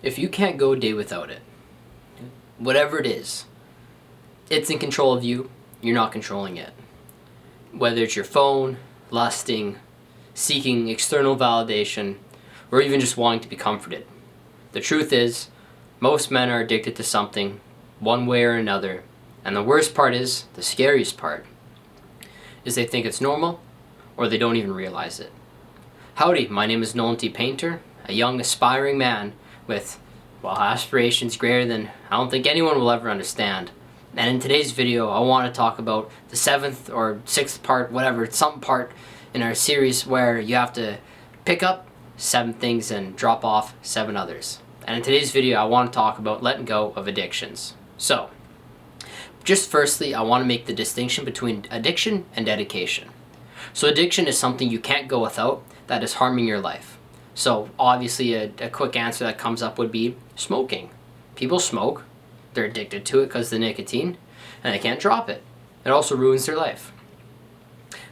If you can't go a day without it, whatever it is, it's in control of you, you're not controlling it. Whether it's your phone, lusting, seeking external validation, or even just wanting to be comforted. The truth is, most men are addicted to something, one way or another, and the worst part is, the scariest part, is they think it's normal, or they don't even realize it. Howdy, my name is Nolan T. Painter, a young aspiring man with, aspirations greater than I don't think anyone will ever understand. And in today's video, I want to talk about the 7th or 6th part, whatever, some part in our series where you have to pick up 7 things and drop off 7 others. And in today's video, I want to talk about letting go of addictions. So, just firstly, I want to make the distinction between addiction and dedication. So addiction is something you can't go without that is harming your life. So obviously a quick answer that comes up would be smoking. People smoke, they're addicted to it because of the nicotine, and they can't drop it. It also ruins their life.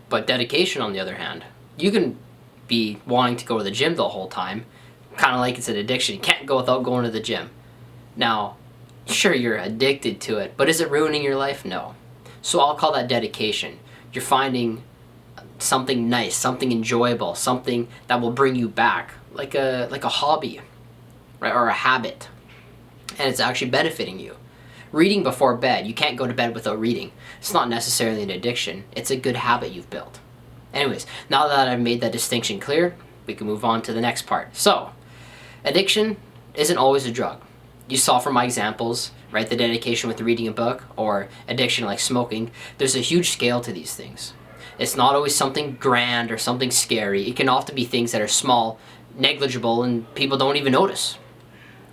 But dedication, on the other hand, you can be wanting to go to the gym the whole time, kind of like it's an addiction. You can't go without going to the gym. Now, sure, you're addicted to it, but is it ruining your life? No. So I'll call that dedication. You're finding something nice, something enjoyable, something that will bring you back, like a hobby, right, or a habit, and it's actually benefiting you. Reading before bed, you can't go to bed without reading. It's not necessarily an addiction, it's a good habit you've built. Anyways, now that I've made that distinction clear, we can move on to the next part. So, addiction isn't always a drug. You saw from my examples, right, the dedication with reading a book, or addiction like smoking, there's a huge scale to these things. It's not always something grand or something scary. It can often be things that are small, negligible, and people don't even notice.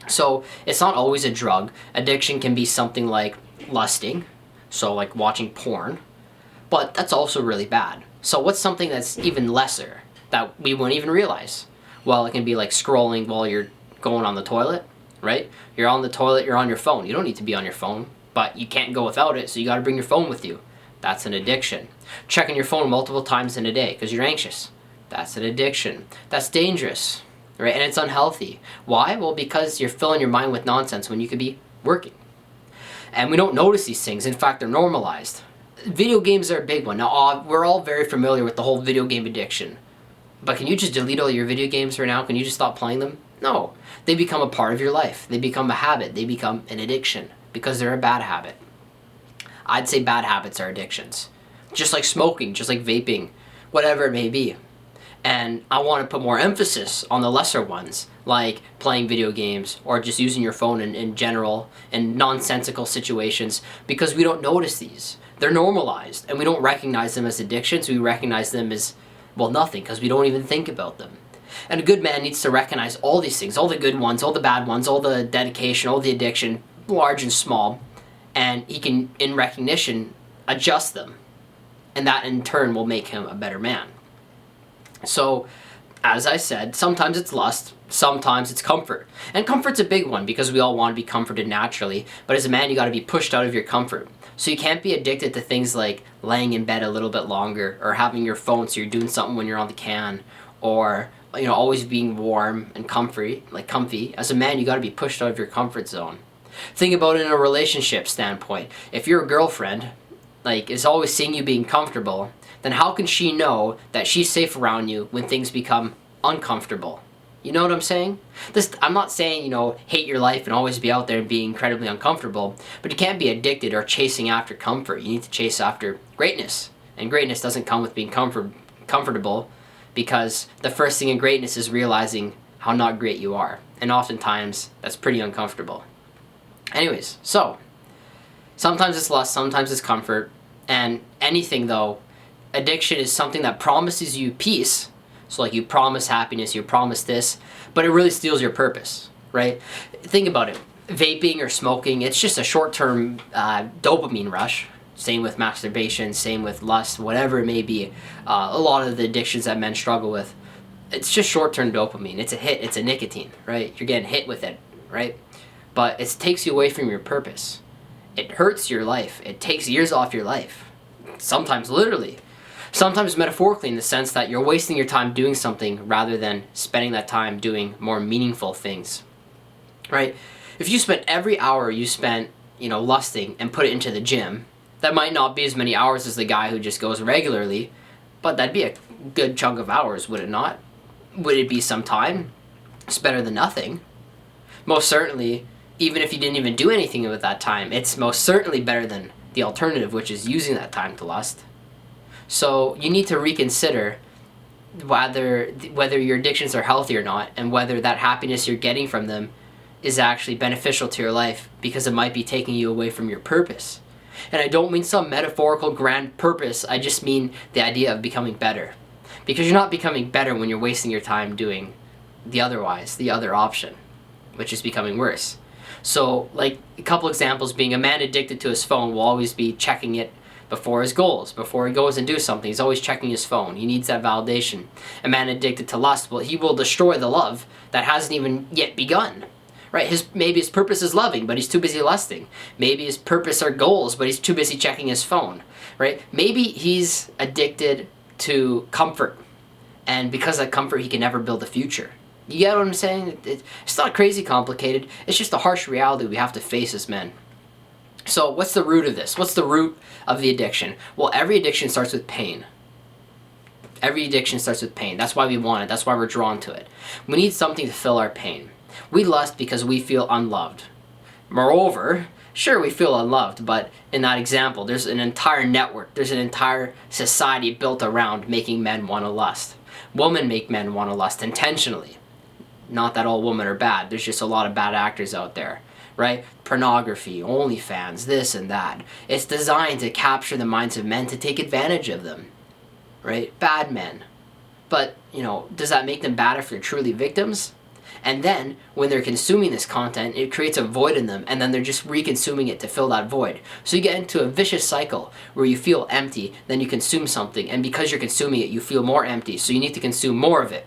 So it's not always a drug. Addiction can be something like lusting, so like watching porn, but that's also really bad. So what's something that's even lesser that we won't even realize? Well, it can be like scrolling while you're going on the toilet, right? You're on the toilet, you're on your phone. You don't need to be on your phone, but you can't go without it, so you gotta bring your phone with you. That's an addiction. Checking your phone multiple times in a day because you're anxious. That's an addiction. That's dangerous, right? And it's unhealthy. Why? Well, because you're filling your mind with nonsense when you could be working. And we don't notice these things. In fact, they're normalized. Video games are a big one. Now, we're all very familiar with the whole video game addiction. But can you just delete all your video games right now? Can you just stop playing them? No. They become a part of your life. They become a habit. They become an addiction because they're a bad habit. I'd say bad habits are addictions. Just like smoking, just like vaping, whatever it may be. And I want to put more emphasis on the lesser ones, like playing video games or just using your phone in general in nonsensical situations, because we don't notice these. They're normalized, and we don't recognize them as addictions. We recognize them as, well, nothing, because we don't even think about them. And a good man needs to recognize all these things, all the good ones, all the bad ones, all the dedication, all the addiction, large and small, and he can, in recognition, adjust them. And that in turn will make him a better man. So, as I said, sometimes it's lust, sometimes it's comfort. And comfort's a big one because we all want to be comforted naturally, but as a man you got to be pushed out of your comfort. So you can't be addicted to things like laying in bed a little bit longer, or having your phone so you're doing something when you're on the can, or always being warm and comfy. As a man, you got to be pushed out of your comfort zone. Think about it in a relationship standpoint. If your girlfriend is always seeing you being comfortable, then how can she know that she's safe around you when things become uncomfortable? You know what I'm saying? I'm not saying, hate your life and always be out there and be incredibly uncomfortable, but you can't be addicted or chasing after comfort. You need to chase after greatness. And greatness doesn't come with being comfortable, because the first thing in greatness is realizing how not great you are. And oftentimes, that's pretty uncomfortable. Anyways, so sometimes it's lust, sometimes it's comfort, and anything though, addiction is something that promises you peace. So like you promise happiness, you promise this, but it really steals your purpose, right? Think about it. Vaping or smoking, it's just a short-term dopamine rush. Same with masturbation, same with lust, whatever it may be. A lot of the addictions that men struggle with, it's just short-term dopamine. It's a hit, it's a nicotine, right? You're getting hit with it, right? But it takes you away from your purpose. It hurts your life. It takes years off your life. Sometimes literally. Sometimes metaphorically, in the sense that you're wasting your time doing something rather than spending that time doing more meaningful things. right? If you spent every hour you spent, lusting and put it into the gym, that might not be as many hours as the guy who just goes regularly, but that'd be a good chunk of hours, would it not? Would it be some time? It's better than nothing. Most certainly, even if you didn't even do anything with that time, it's most certainly better than the alternative, which is using that time to lust. So you need to reconsider whether your addictions are healthy or not, and whether that happiness you're getting from them is actually beneficial to your life, because it might be taking you away from your purpose. And I don't mean some metaphorical grand purpose, I just mean the idea of becoming better. Because you're not becoming better when you're wasting your time doing the other option, which is becoming worse. So, like, a couple examples being, a man addicted to his phone will always be checking it before his goals. Before he goes and do something, he's always checking his phone. He needs that validation. A man addicted to lust, well, he will destroy the love that hasn't even yet begun. Right? Maybe his purpose is loving, but he's too busy lusting. Maybe his purpose are goals, but he's too busy checking his phone. Right? Maybe he's addicted to comfort, and because of that comfort, he can never build a future. You get what I'm saying? It's not crazy complicated. It's just a harsh reality we have to face as men. So what's the root of this? What's the root of the addiction? Well, every addiction starts with pain. Every addiction starts with pain. That's why we want it. That's why we're drawn to it. We need something to fill our pain. We lust because we feel unloved. Moreover, sure, we feel unloved, but in that example, there's an entire network, there's an entire society built around making men want to lust. Women make men want to lust intentionally. Not that all women are bad, there's just a lot of bad actors out there, right? Pornography, OnlyFans, this and that. It's designed to capture the minds of men to take advantage of them, right? Bad men. But, does that make them bad if they're truly victims? And then, when they're consuming this content, it creates a void in them, and then they're just reconsuming it to fill that void. So you get into a vicious cycle where you feel empty, then you consume something, and because you're consuming it, you feel more empty, so you need to consume more of it.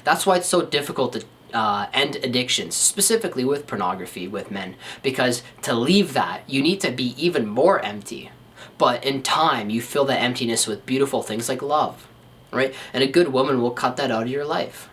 That's why it's so difficult to end addictions, specifically with pornography with men, because to leave that, you need to be even more empty. But in time, you fill that emptiness with beautiful things like love, right? And a good woman will cut that out of your life.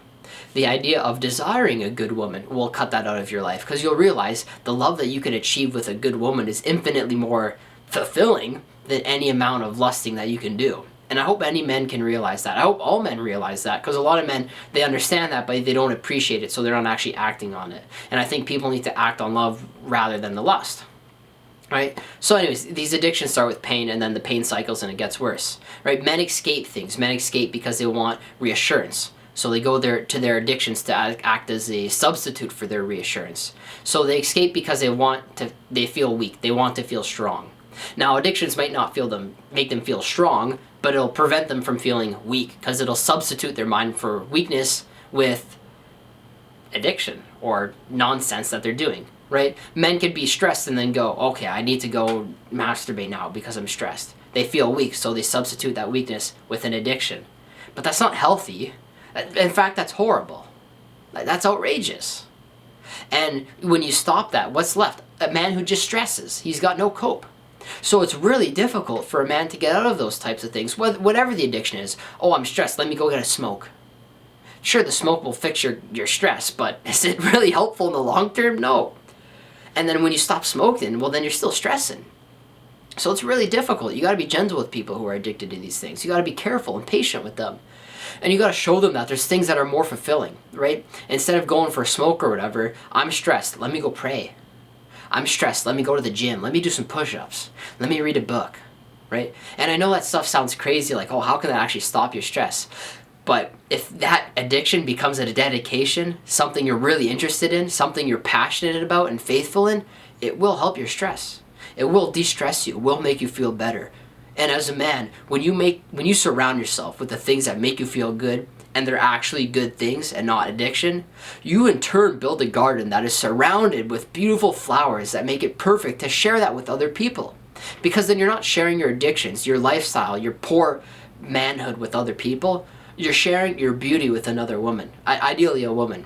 The idea of desiring a good woman will cut that out of your life, because you'll realize the love that you can achieve with a good woman is infinitely more fulfilling than any amount of lusting that you can do. And I hope any men can realize that. I hope all men realize that, because a lot of men, they understand that, but they don't appreciate it, so they're not actually acting on it. And I think people need to act on love rather than the lust. Right? So anyways, these addictions start with pain, and then the pain cycles and it gets worse. Right? Men escape things. Men escape because they want reassurance. So they go to their addictions to act as a substitute for their reassurance. So they escape because they feel weak. They want to feel strong. Now, addictions might not make them feel strong, but it'll prevent them from feeling weak, because it'll substitute their mind for weakness with addiction or nonsense that they're doing, right? Men could be stressed and then go, okay, I need to go masturbate now because I'm stressed. They feel weak, so they substitute that weakness with an addiction. But that's not healthy. In fact, that's horrible. That's outrageous. And when you stop that, what's left? A man who just stresses. He's got no cope. So it's really difficult for a man to get out of those types of things, whatever the addiction is. Oh, I'm stressed, let me go get a smoke. Sure, the smoke will fix your stress, but is it really helpful in the long term? No. And then when you stop smoking, well, then you're still stressing. So it's really difficult. You got to be gentle with people who are addicted to these things. You got to be careful and patient with them. And you got to show them that there's things that are more fulfilling, right? Instead of going for a smoke or whatever, I'm stressed, let me go pray. I'm stressed, let me go to the gym, let me do some push-ups, let me read a book, right? And I know that stuff sounds crazy, like, oh, how can that actually stop your stress? But if that addiction becomes a dedication, something you're really interested in, something you're passionate about and faithful in, it will help your stress. It will de-stress you, it will make you feel better. And as a man, when you surround yourself with the things that make you feel good, and they're actually good things and not addiction, you in turn build a garden that is surrounded with beautiful flowers that make it perfect to share that with other people. Because then you're not sharing your addictions, your lifestyle, your poor manhood with other people. You're sharing your beauty with another woman, ideally a woman.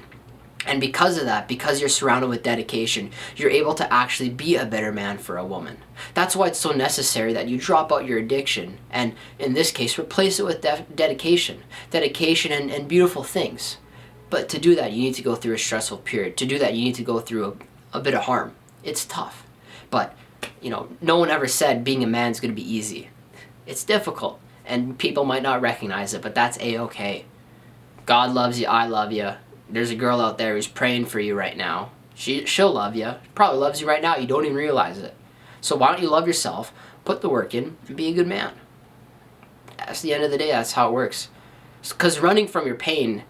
And because of that, because you're surrounded with dedication, you're able to actually be a better man for a woman. That's why it's so necessary that you drop out your addiction and, in this case, replace it with dedication. Dedication and beautiful things. But to do that, you need to go through a stressful period. To do that, you need to go through a bit of harm. It's tough. But, no one ever said being a man is going to be easy. It's difficult. And people might not recognize it, but that's A-okay. God loves you. I love you. There's a girl out there who's praying for you right now. She'll love you. Probably loves you right now. You don't even realize it. So why don't you love yourself, put the work in, and be a good man? That's the end of the day. That's how it works. Because running from your pain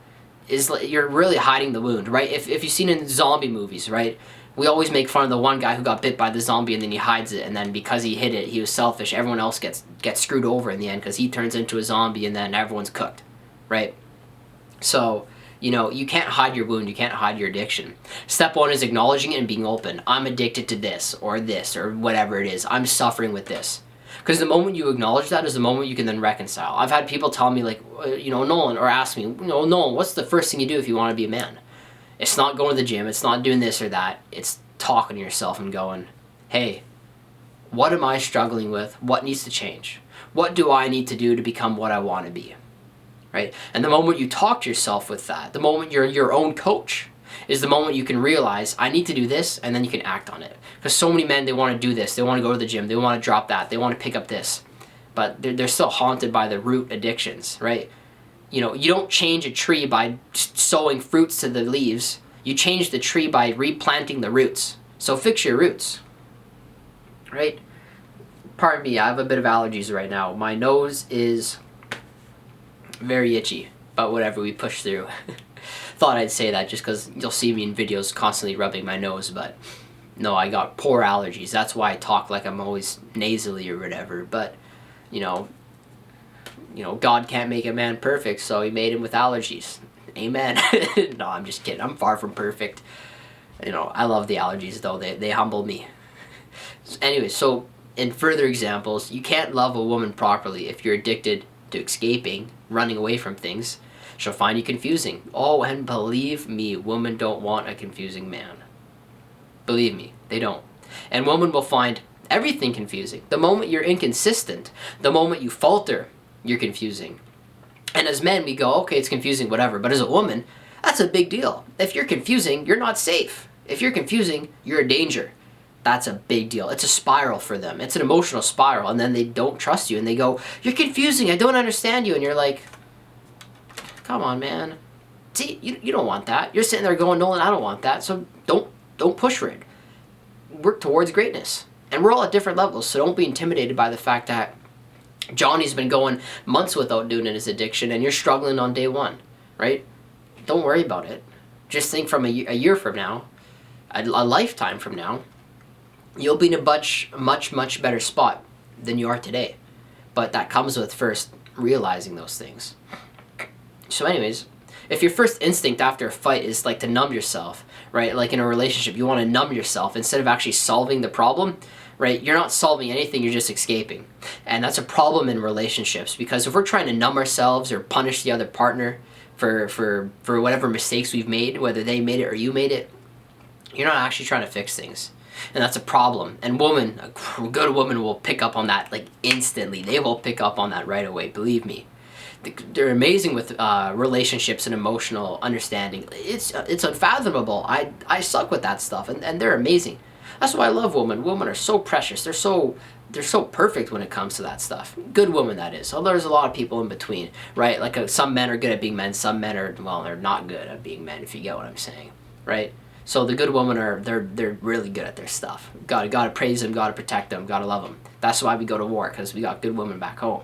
is you're really hiding the wound, right? If you've seen in zombie movies, right? We always make fun of the one guy who got bit by the zombie and then he hides it, and then because he hid it, he was selfish. Everyone else gets screwed over in the end because he turns into a zombie and then everyone's cooked, right? So, you can't hide your wound. You can't hide your addiction. Step one is acknowledging it and being open. I'm addicted to this or whatever it is. I'm suffering with this. Because the moment you acknowledge that is the moment you can then reconcile. I've had people tell me, like, Nolan, or ask me, Nolan, what's the first thing you do if you want to be a man? It's not going to the gym. It's not doing this or that. It's talking to yourself and going, hey, what am I struggling with? What needs to change? What do I need to do to become what I want to be? Right? And the moment you talk to yourself with that, the moment you're your own coach, is the moment you can realize, I need to do this, and then you can act on it. Because so many men, they want to do this. They want to go to the gym. They want to drop that. They want to pick up this. But they're still haunted by the root addictions, right? You don't change a tree by sowing fruits to the leaves. You change the tree by replanting the roots. So fix your roots, right? Pardon me, I have a bit of allergies right now. My nose is very itchy, but whatever, we push through. Thought I'd say that just because you'll see me in videos constantly rubbing my nose, but no, I got poor allergies. That's why I talk like I'm always nasally or whatever. But God can't make a man perfect, so he made him with allergies. Amen. No, I'm just kidding. I'm far from perfect. I love the allergies, though. They humble me. Anyway, so in further examples, you can't love a woman properly if you're addicted to escaping, running away from things. She'll find you confusing. Oh, and believe me, women don't want a confusing man. Believe me, they don't. And women will find everything confusing. The moment you're inconsistent, the moment you falter, you're confusing. And as men, we go, okay, it's confusing, whatever. But as a woman, that's a big deal. If you're confusing, you're not safe. If you're confusing, you're a danger. That's a big deal. It's a spiral for them. It's an emotional spiral. And then they don't trust you. And they go, you're confusing. I don't understand you. And you're like, come on, man. See, you don't want that. You're sitting there going, Nolan, I don't want that. So don't push for it. Work towards greatness. And we're all at different levels. So don't be intimidated by the fact that Johnny's been going months without doing his addiction and you're struggling on day one, right? Don't worry about it. Just think from a year from now, a lifetime from now, you'll be in a much better spot than you are today. But that comes with first realizing those things. So anyways, if your first instinct after a fight is like to numb yourself, right? Like in a relationship, you want to numb yourself instead of actually solving the problem, right? You're not solving anything, you're just escaping. And that's a problem in relationships, because if we're trying to numb ourselves or punish the other partner for whatever mistakes we've made, whether they made it or you made it, you're not actually trying to fix things. And that's a problem. And a good woman will pick up on that like instantly. They will pick up on that right away, believe me. They're amazing with relationships and emotional understanding. It's unfathomable. I suck with that stuff, and they're amazing. That's why I love women. Women are so precious. They're so perfect when it comes to that stuff. Good women, that is. So there's a lot of people in between, right? Like some men are good at being men. Some men are, well, they're not good at being men, if you get what I'm saying, right? So the good women they're really good at their stuff. Gotta praise them. Gotta protect them. Gotta love them. That's why we go to war, because we got good women back home.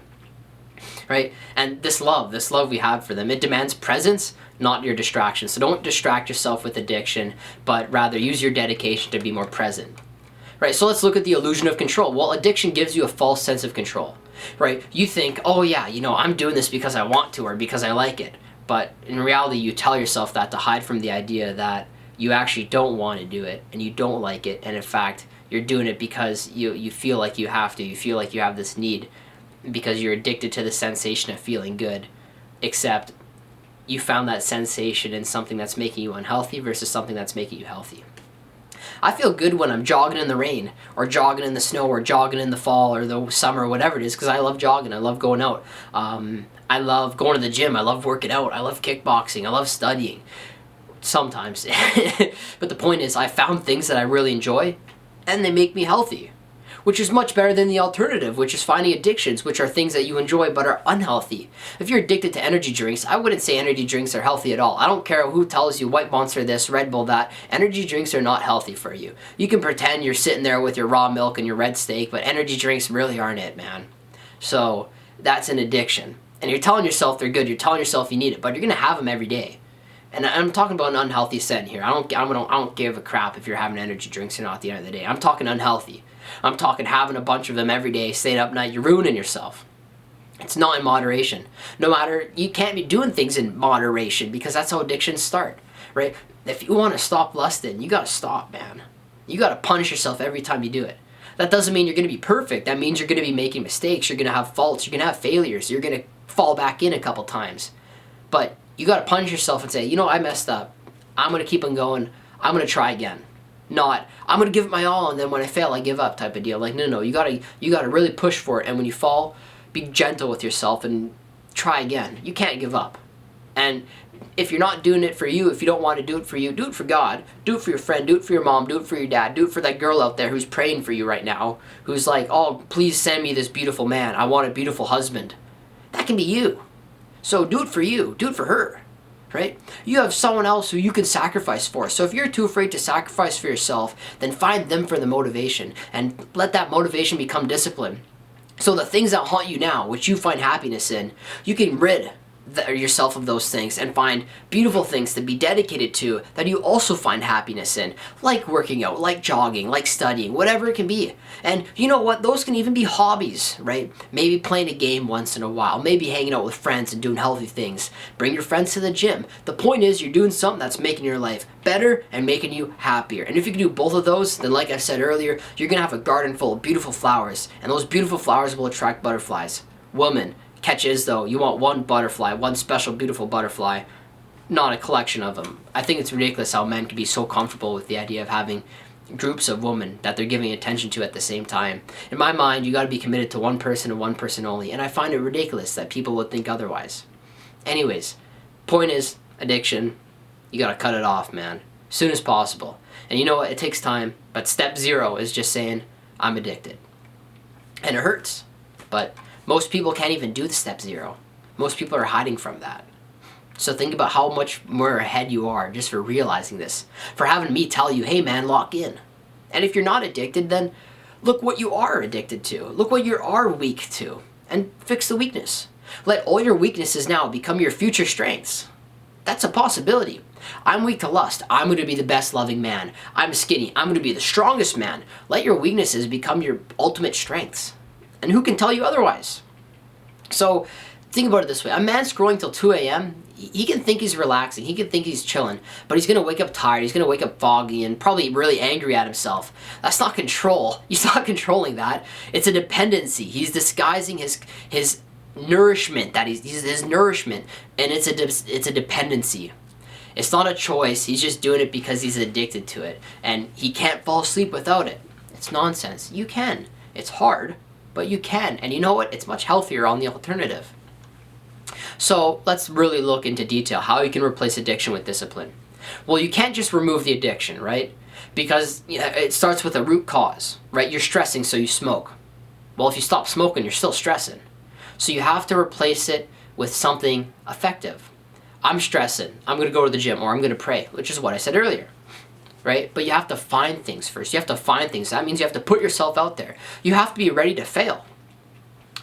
Right? And this love we have for them, it demands presence, not your distraction. So don't distract yourself with addiction, but rather use your dedication to be more present. Right? So let's look at the illusion of control. Well, addiction gives you a false sense of control. Right? You think, oh yeah, I'm doing this because I want to or because I like it. But in reality, you tell yourself that to hide from the idea that you actually don't want to do it and you don't like it. And in fact, you're doing it because you feel like you have to. You feel like you have this need, because you're addicted to the sensation of feeling good, except you found that sensation in something that's making you unhealthy versus something that's making you healthy. I feel good when I'm jogging in the rain, or jogging in the snow, or jogging in the fall, or the summer, or whatever it is, because I love jogging. I love going out. I love going to the gym. I love working out. I love kickboxing. I love studying. Sometimes. But the point is, I found things that I really enjoy, and they make me healthy, which is much better than the alternative, which is finding addictions, which are things that you enjoy but are unhealthy. If you're addicted to energy drinks, I wouldn't say energy drinks are healthy at all. I don't care who tells you White Monster this, Red Bull that. Energy drinks are not healthy for you. You can pretend you're sitting there with your raw milk and your red steak, but energy drinks really aren't it, man. So that's an addiction. And you're telling yourself they're good, you're telling yourself you need it, but you're going to have them every day. And I'm talking about an unhealthy setting here. I don't give a crap if you're having energy drinks or not at the end of the day. I'm talking unhealthy. I'm talking having a bunch of them every day, staying up at night. You're ruining yourself. It's not in moderation. No matter, you can't be doing things in moderation, because that's how addictions start, right? If you want to stop lusting, you got to stop, man. You got to punish yourself every time you do it. That doesn't mean you're going to be perfect. That means you're going to be making mistakes. You're going to have faults. You're going to have failures. You're going to fall back in a couple times. But you got to punish yourself and say, you know, I messed up. I'm going to keep on going. I'm going to try again. Not, I'm going to give it my all, and then when I fail, I give up type of deal. Like, no, you gotta really push for it, and when you fall, be gentle with yourself and try again. You can't give up. And if you're not doing it for you, if you don't want to do it for you, do it for God. Do it for your friend. Do it for your mom. Do it for your dad. Do it for that girl out there who's praying for you right now, who's like, oh, please send me this beautiful man. I want a beautiful husband. That can be you. So do it for you. Do it for her. Right? You have someone else who you can sacrifice for. So if you're too afraid to sacrifice for yourself, then find them for the motivation, and let that motivation become discipline. So the things that haunt you now, which you find happiness in, you can rid yourself of those things and find beautiful things to be dedicated to that you also find happiness in, like working out, like jogging, like studying, whatever it can be. And you know what, those can even be hobbies, right? Maybe playing a game once in a while, maybe hanging out with friends and doing healthy things. Bring your friends to the gym. The point is, you're doing something that's making your life better and making you happier. And if you can do both of those, then like I said earlier, you're gonna have a garden full of beautiful flowers, and those beautiful flowers will attract butterflies. Woman, catch is though, you want one butterfly, one special beautiful butterfly, not a collection of them. I think it's ridiculous how men can be so comfortable with the idea of having groups of women that they're giving attention to at the same time. In my mind, you got to be committed to one person and one person only, and I find it ridiculous that people would think otherwise. Anyways, point is, addiction, you got to cut it off, man, as soon as possible. And you know what, it takes time, but step 0 is just saying, I'm addicted. And it hurts, but most people can't even do the step 0. Most people are hiding from that. So think about how much more ahead you are just for realizing this. For having me tell you, hey man, lock in. And if you're not addicted, then look what you are addicted to. Look what you are weak to. And fix the weakness. Let all your weaknesses now become your future strengths. That's a possibility. I'm weak to lust. I'm going to be the best loving man. I'm skinny. I'm going to be the strongest man. Let your weaknesses become your ultimate strengths. And who can tell you otherwise? So think about it this way. A man scrolling till 2 a.m., he can think he's relaxing. He can think he's chilling. But he's going to wake up tired. He's going to wake up foggy and probably really angry at himself. That's not control. He's not controlling that. It's a dependency. He's disguising his nourishment. He's his nourishment. And it's a dependency. It's not a choice. He's just doing it because he's addicted to it. And he can't fall asleep without it. It's nonsense. You can. It's hard. But you can, and you know what? It's much healthier on the alternative. So let's really look into detail how you can replace addiction with discipline. Well, you can't just remove the addiction, right? Because it starts with a root cause, right? You're stressing, so you smoke. Well, if you stop smoking, you're still stressing. So you have to replace it with something effective. I'm stressing. I'm going to go to the gym, or I'm going to pray, which is what I said earlier. Right? But you have to find things first. You have to find things. That means you have to put yourself out there. You have to be ready to fail.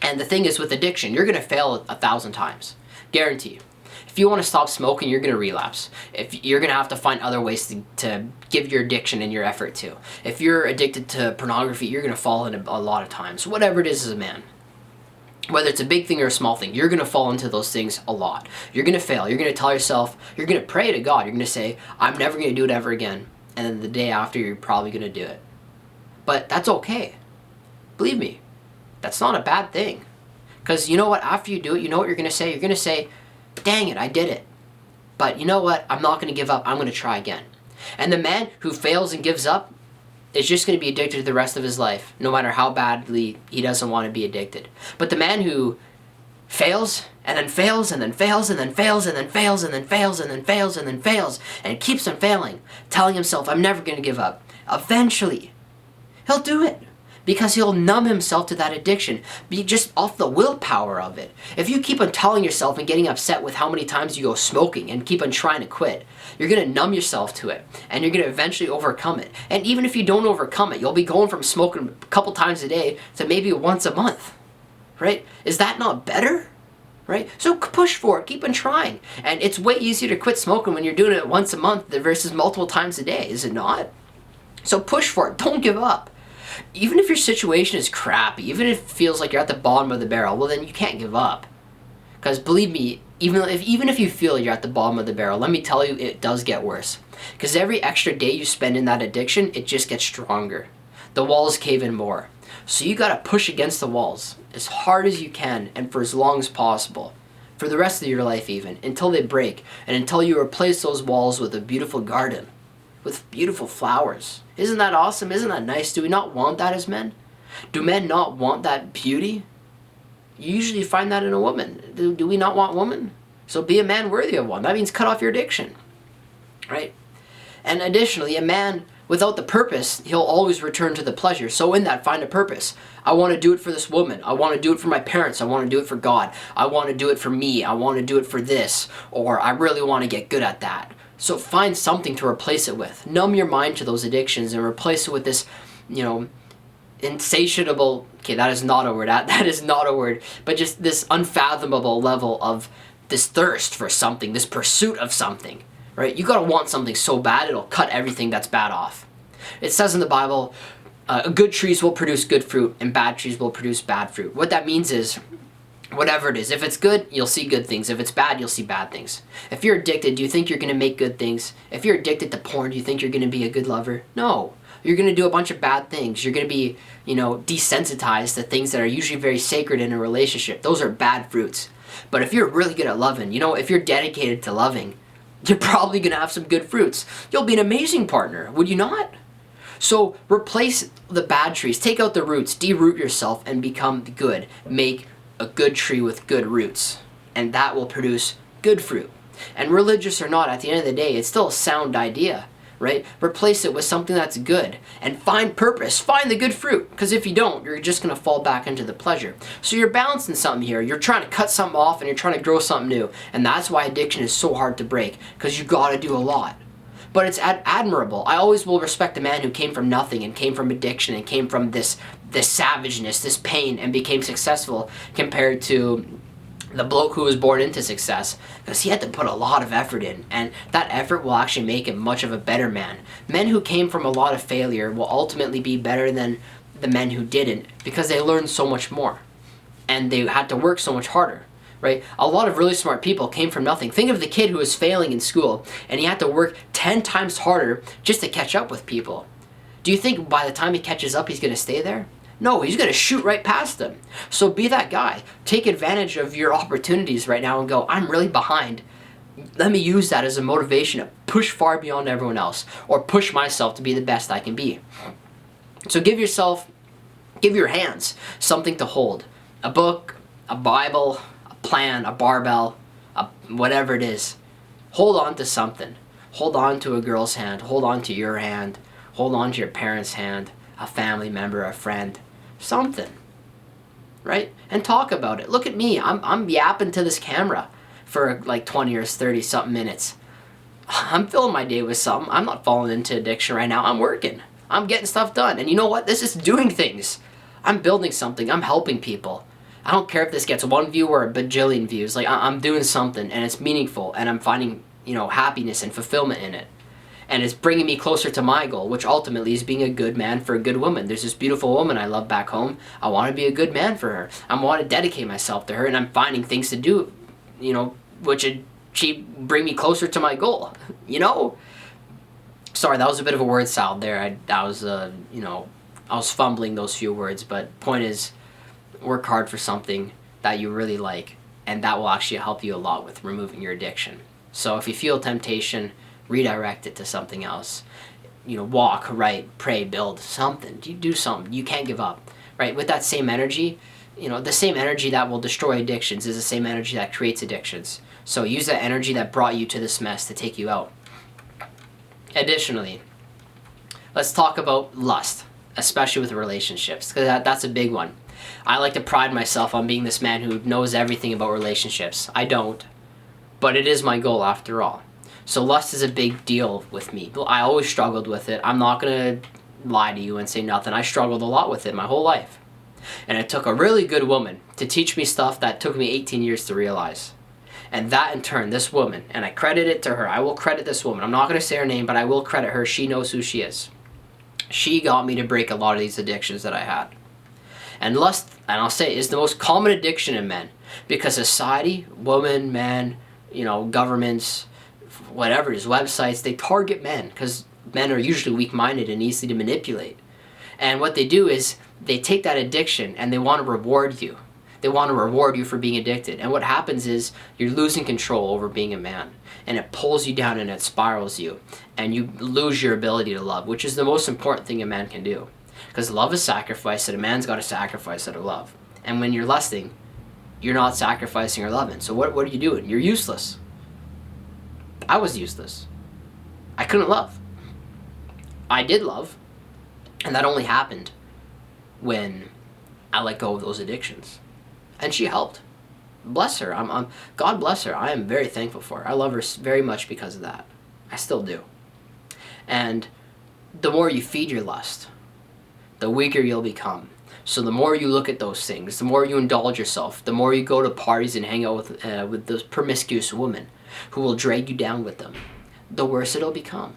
And the thing is, with addiction, you're going to fail 1,000 times. Guarantee. If you want to stop smoking, you're going to relapse. If you're going to have to find other ways to give your addiction and your effort to. If you're addicted to pornography, you're going to fall in a lot of times. Whatever it is as a man. Whether it's a big thing or a small thing, you're going to fall into those things a lot. You're going to fail. You're going to tell yourself, you're going to pray to God. You're going to say, I'm never going to do it ever again. And then the day after, you're probably going to do it. But that's okay. Believe me, that's not a bad thing. Because you know what? After you do it, you know what you're going to say? You're going to say, dang it, I did it. But you know what? I'm not going to give up. I'm going to try again. And the man who fails and gives up is just going to be addicted the rest of his life, no matter how badly he doesn't want to be addicted. But the man who fails and then fails and then fails and then fails and then fails and then fails and then fails and then fails and keeps on failing, telling himself, I'm never going to give up, eventually he'll do it. Because he'll numb himself to that addiction, be just off the willpower of it. If you keep on telling yourself and getting upset with how many times you go smoking and keep on trying to quit, you're going to numb yourself to it, and you're going to eventually overcome it. And even if you don't overcome it, you'll be going from smoking a couple times a day to maybe once a month, right? Is that not better? Right? So push for it, keep on trying. And it's way easier to quit smoking when you're doing it once a month versus multiple times a day, is it not? So push for it, don't give up. Even if your situation is crappy, even if it feels like you're at the bottom of the barrel, well then you can't give up. Because believe me, even if you feel you're at the bottom of the barrel, let me tell you, it does get worse. Because every extra day you spend in that addiction, it just gets stronger. The walls cave in more. So you gotta push against the walls as hard as you can and for as long as possible. For the rest of your life even, until they break, and until you replace those walls with a beautiful garden. With beautiful flowers. Isn't that awesome? Isn't that nice? Do we not want that as men? Do men not want that beauty? You usually find that in a woman. Do we not want women? So be a man worthy of one. That means cut off your addiction. Right? And additionally, a man without the purpose, he'll always return to the pleasure. So in that, find a purpose. I want to do it for this woman. I want to do it for my parents. I want to do it for God. I want to do it for me. I want to do it for this. Or I really want to get good at that. So find something to replace it with. Numb your mind to those addictions and replace it with this, insatiable, okay, that is not a word, that is not a word, but just this unfathomable level of this thirst for something, this pursuit of something, right? You gotta want something so bad, it'll cut everything that's bad off. It says in the Bible, good trees will produce good fruit and bad trees will produce bad fruit. What that means is, whatever it is, if it's good, you'll see good things. If it's bad, you'll see bad things. If you're addicted, do you think you're going to make good things? If you're addicted to porn, do you think you're going to be a good lover? No. You're going to do a bunch of bad things. You're going to be, desensitized to things that are usually very sacred in a relationship. Those are bad fruits. But if you're really good at loving, if you're dedicated to loving, you're probably going to have some good fruits. You'll be an amazing partner, would you not? So replace the bad trees. Take out the roots. De-root yourself and become good. Make a good tree with good roots, and that will produce good fruit. And religious or not, at the end of the day, it's still a sound idea, right? Replace it with something that's good and find purpose, find the good fruit, because if you don't, you're just going to fall back into the pleasure. So you're balancing something here. You're trying to cut something off and you're trying to grow something new, and that's why addiction is so hard to break, because you got to do a lot. But it's admirable. I always will respect a man who came from nothing and came from addiction and came from this savageness, this pain, and became successful compared to the bloke who was born into success, because he had to put a lot of effort in, and that effort will actually make him much of a better man. Men who came from a lot of failure will ultimately be better than the men who didn't, because they learned so much more and they had to work so much harder. Right? A lot of really smart people came from nothing. Think of the kid who was failing in school and he had to work 10 times harder just to catch up with people. Do you think by the time he catches up he's going to stay there? No, he's going to shoot right past them. So be that guy. Take advantage of your opportunities right now and go, I'm really behind. Let me use that as a motivation to push far beyond everyone else, or push myself to be the best I can be. So give your hands something to hold. A book, a Bible, plan, a barbell, whatever it is. Hold on to something. Hold on to a girl's hand. Hold on to your hand. Hold on to your parents' hand, a family member, a friend, something, right? And talk about it. Look at me. I'm yapping to this camera for like 20 or 30 something minutes. I'm filling my day with something. I'm not falling into addiction right now. I'm working. I'm getting stuff done. And you know what? This is doing things. I'm building something. I'm helping people. I don't care if this gets 1 view or a bajillion views. Like, I'm doing something and it's meaningful and I'm finding, happiness and fulfillment in it. And it's bringing me closer to my goal, which ultimately is being a good man for a good woman. There's this beautiful woman I love back home. I want to be a good man for her. I want to dedicate myself to her, and I'm finding things to do, which she bring me closer to my goal, Sorry, that was a bit of a word salad there. I was fumbling those few words, but point is, work hard for something that you really like, and that will actually help you a lot with removing your addiction. So if you feel temptation, redirect it to something else. Walk, write, pray, build, something. You do something. You can't give up, right? With that same energy, the same energy that will destroy addictions is the same energy that creates addictions. So use that energy that brought you to this mess to take you out. Additionally, let's talk about lust, especially with relationships, because that's a big one. I like to pride myself on being this man who knows everything about relationships. I don't, but it is my goal after all. So lust is a big deal with me. I always struggled with it. I'm not going to lie to you and say nothing. I struggled a lot with it my whole life. And it took a really good woman to teach me stuff that took me 18 years to realize. And that in turn, this woman, and I credit it to her. I will credit this woman. I'm not going to say her name, but I will credit her. She knows who she is. She got me to break a lot of these addictions that I had. And lust, and I'll say, is the most common addiction in men. Because society, woman, man, governments, whatever it is, websites, they target men because men are usually weak-minded and easy to manipulate. And what they do is they take that addiction and they want to reward you. They want to reward you for being addicted. And what happens is you're losing control over being a man. And it pulls you down and it spirals you. And you lose your ability to love, which is the most important thing a man can do. Because love is sacrifice, and a man's got to sacrifice out of love. And when you're lusting, you're not sacrificing or loving. So what are you doing? You're useless. I was useless. I couldn't love. I did love. And that only happened when I let go of those addictions. And she helped. Bless her. God bless her. I am very thankful for her. I love her very much because of that. I still do. And the more you feed your lust, the weaker you'll become. So the more you look at those things, the more you indulge yourself, the more you go to parties and hang out with those promiscuous women who will drag you down with them, the worse it'll become.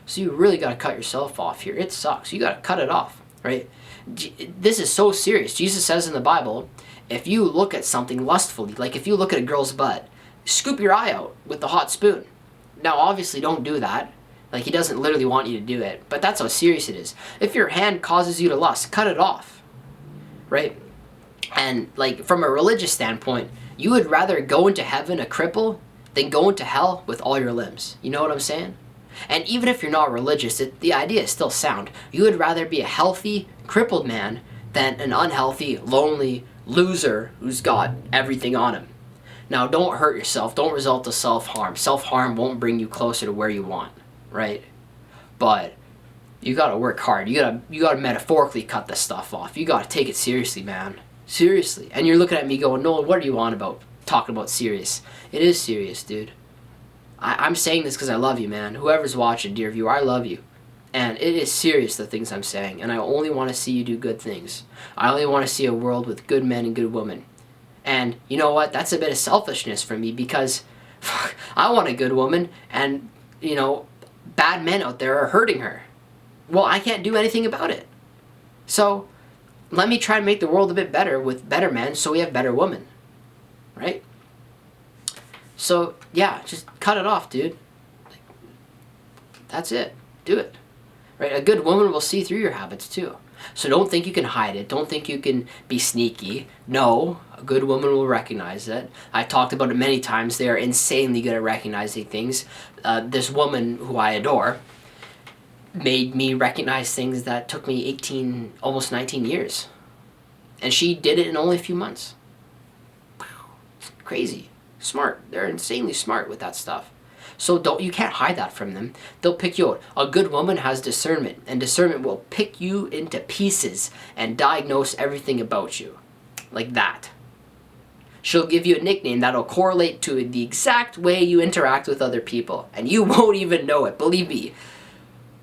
So you really got to cut yourself off here. It sucks. You got to cut it off, right? This is so serious. Jesus says in the Bible, if you look at something lustfully, like if you look at a girl's butt, scoop your eye out with the hot spoon. Now, obviously, don't do that. Like, he doesn't literally want you to do it, but that's how serious it is. If your hand causes you to lust, cut it off, right? And, like, from a religious standpoint, you would rather go into heaven a cripple than go into hell with all your limbs. You know what I'm saying? And even if you're not religious, the idea is still sound. You would rather be a healthy, crippled man than an unhealthy, lonely loser who's got everything on him. Now, don't hurt yourself. Don't resort to self-harm. Self-harm won't bring you closer to where you want, right? But you gotta work hard. You gotta metaphorically cut this stuff off. You gotta take it seriously, man. Seriously. And you're looking at me going, Nolan, what are you on about? Talking about serious. It is serious, dude. I'm saying this because I love you, man. Whoever's watching, dear viewer, I love you. And it is serious, the things I'm saying. And I only want to see you do good things. I only want to see a world with good men and good women. And you know what? That's a bit of selfishness for me because I want a good woman and, bad men out there are hurting her. Well, I can't do anything about it. So let me try and make the world a bit better with better men so we have better women. Right? So, yeah, just cut it off, dude. That's it. Do it. Right? A good woman will see through your habits, too. So don't think you can hide it. Don't think you can be sneaky. No, a good woman will recognize it. I talked about it many times. They are insanely good at recognizing things. This woman who I adore made me recognize things that took me 18, almost 19 years. And she did it in only a few months. It's crazy. Smart. They're insanely smart with that stuff. So you can't hide that from them. They'll pick you out. A good woman has discernment, and discernment will pick you into pieces and diagnose everything about you. Like that. She'll give you a nickname that'll correlate to the exact way you interact with other people, and you won't even know it. Believe me,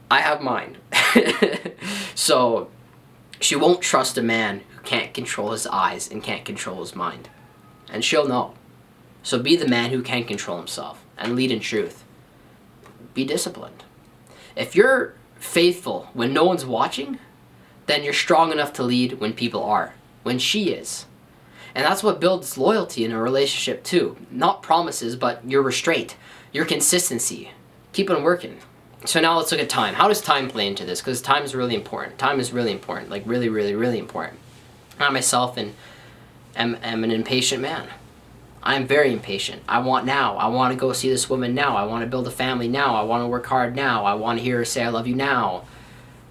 I have mine. So she won't trust a man who can't control his eyes and can't control his mind. And she'll know. So be the man who can control himself and lead in truth. Be disciplined. If you're faithful when no one's watching, then you're strong enough to lead when people are, when she is. And that's what builds loyalty in a relationship too. Not promises, but your restraint, your consistency. Keep on working. So now let's look at time. How does time play into this? Because time is really important. Time is really important, like really, really, really important. I myself am an impatient man. I'm very impatient. I want now. I want to go see this woman now. I want to build a family now. I want to work hard now. I want to hear her say I love you now.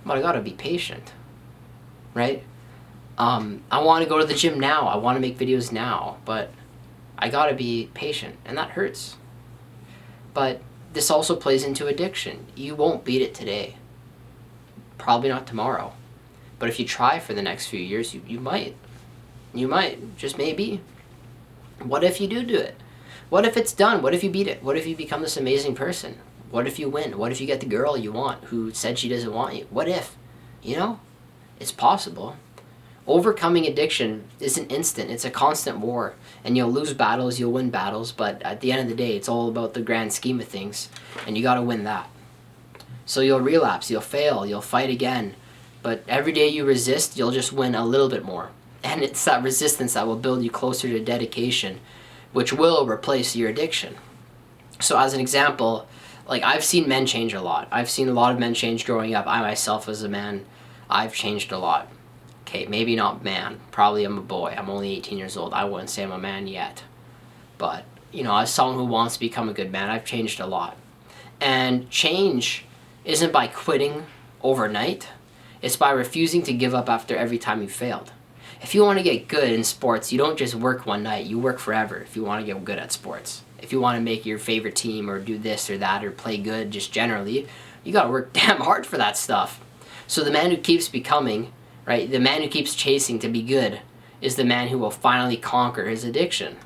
But I gotta be patient, right? I want to go to the gym now. I want to make videos now, but I gotta be patient, and that hurts. But this also plays into addiction. You won't beat it today. Probably not tomorrow. But if you try for the next few years, you might. You might, just maybe. What if you do it? What if it's done? What if you beat it? What if you become this amazing person? What if you win? What if you get the girl you want who said she doesn't want you? What if? You know? It's possible. Overcoming addiction isn't instant. It's a constant war. And you'll lose battles, you'll win battles, but at the end of the day, it's all about the grand scheme of things. And you gotta win that. So you'll relapse, you'll fail, you'll fight again. But every day you resist, you'll just win a little bit more. And it's that resistance that will build you closer to dedication, which will replace your addiction. So as an example, like I've seen men change a lot. I've seen a lot of men change growing up. I myself as a man, I've changed a lot. Okay, maybe not man. Probably I'm a boy. I'm only 18 years old. I wouldn't say I'm a man yet. But, you know, as someone who wants to become a good man, I've changed a lot. And change isn't by quitting overnight. It's by refusing to give up after every time you failed. If you want to get good in sports, you don't just work one night. You work forever if you want to get good at sports. If you want to make your favorite team or do this or that or play good just generally, you got to work damn hard for that stuff. So the man who keeps becoming, right, the man who keeps chasing to be good is the man who will finally conquer his addiction.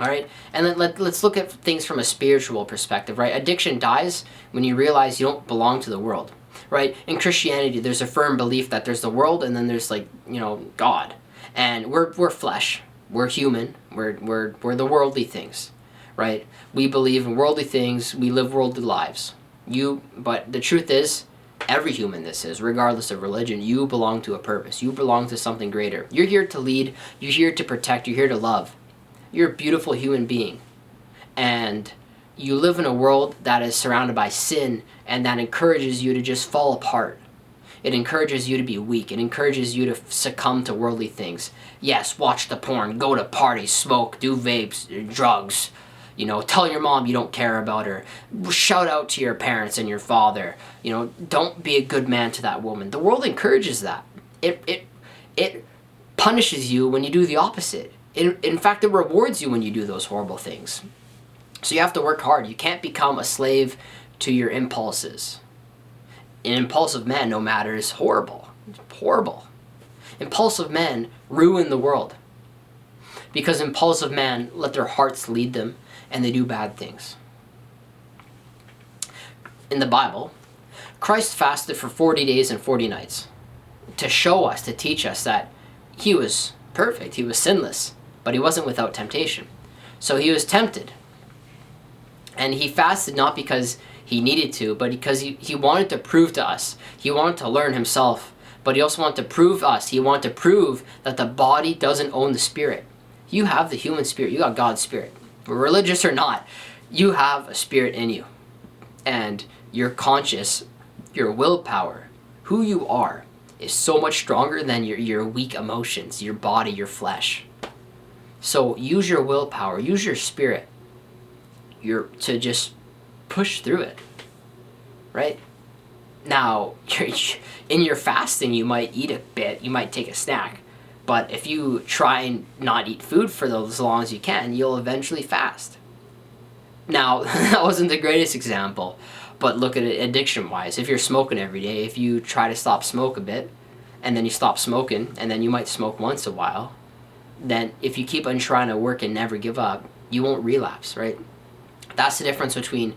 All right, and then let's look at things from a spiritual perspective, right? Addiction dies when you realize you don't belong to the world. Right? In Christianity, there's a firm belief that there's the world and then there's like, you know, God. And we're flesh. We're human. We're the worldly things. Right? We believe in worldly things. We live worldly lives. But the truth is, every human this is, regardless of religion, you belong to a purpose. You belong to something greater. You're here to lead. You're here to protect. You're here to love. You're a beautiful human being. And you live in a world that is surrounded by sin and that encourages you to just fall apart. It encourages you to be weak. It encourages you to succumb to worldly things. Yes, watch the porn, go to parties, smoke, do vapes, drugs. You know, tell your mom you don't care about her. Shout out to your parents and your father. You know, don't be a good man to that woman. The world encourages that. It punishes you when you do the opposite. In fact, it rewards you when you do those horrible things. So you have to work hard. You can't become a slave to your impulses. An impulsive man, no matter, is horrible. It's horrible. Impulsive men ruin the world. Because impulsive men let their hearts lead them and they do bad things. In the Bible, Christ fasted for 40 days and 40 nights to show us, to teach us that he was perfect, he was sinless, but he wasn't without temptation. So he was tempted. And he fasted not because he needed to, but because he wanted to prove to us. He wanted to learn himself, but he also wanted to prove us. He wanted to prove that the body doesn't own the spirit. You have the human spirit. You got God's spirit. Religious or not, you have a spirit in you. And your conscious, your willpower, who you are, is so much stronger than your weak emotions, your body, your flesh. So use your willpower, use your spirit. To just push through it, right? Now, in your fasting, you might eat a bit, you might take a snack, but if you try and not eat food for as long as you can, you'll eventually fast. Now, that wasn't the greatest example, but look at it addiction-wise. If you're smoking every day, if you try to stop smoke a bit, and then you stop smoking, and then you might smoke once a while, then if you keep on trying to work and never give up, you won't relapse, right? That's the difference between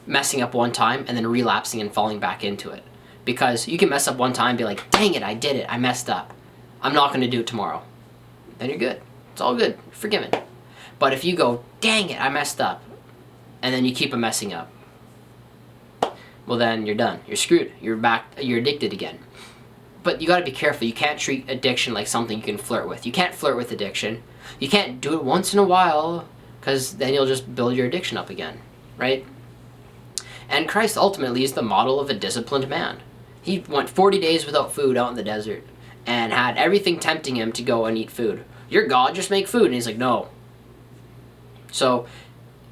messing up one time and then relapsing and falling back into it. Because you can mess up one time and be like, dang it, I did it, I messed up. I'm not going to do it tomorrow. Then you're good. It's all good. You're forgiven. But if you go, dang it, I messed up, and then you keep on messing up, well then you're done. You're screwed. You're back. You're addicted again. But you got to be careful. You can't treat addiction like something you can flirt with. You can't flirt with addiction. You can't do it once in a while, because then you'll just build your addiction up again, right? And Christ ultimately is the model of a disciplined man. He went 40 days without food out in the desert and had everything tempting him to go and eat food. You're God, just make food. And he's like, no, So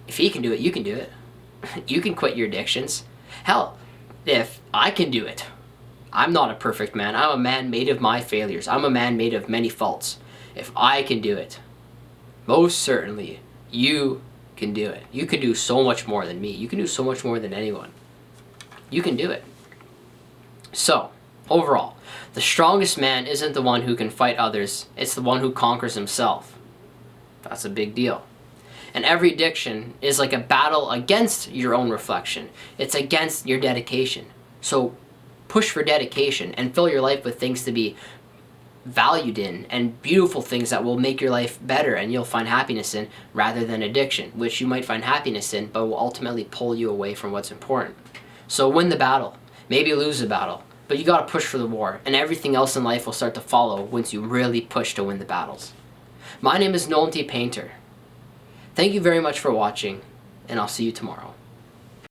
if he can do it, you can do it. You can quit your addictions. Hell, if I can do it, I'm not a perfect man. I'm a man made of my failures. I'm a man made of many faults. If I can do it, most certainly you can do it. You can do so much more than me. You can do so much more than anyone. You can do it. So, overall, the strongest man isn't the one who can fight others. It's the one who conquers himself. That's a big deal. And every addiction is like a battle against your own reflection. It's against your dedication. So push for dedication and fill your life with things to be valued in and beautiful things that will make your life better and you'll find happiness in, rather than addiction, which you might find happiness in but will ultimately pull you away from what's important. So win the battle. Maybe lose the battle, but you gotta push for the war, and everything else in life will start to follow once you really push to win the battles. My name is Nolan T. Painter. Thank you very much for watching, and I'll see you tomorrow.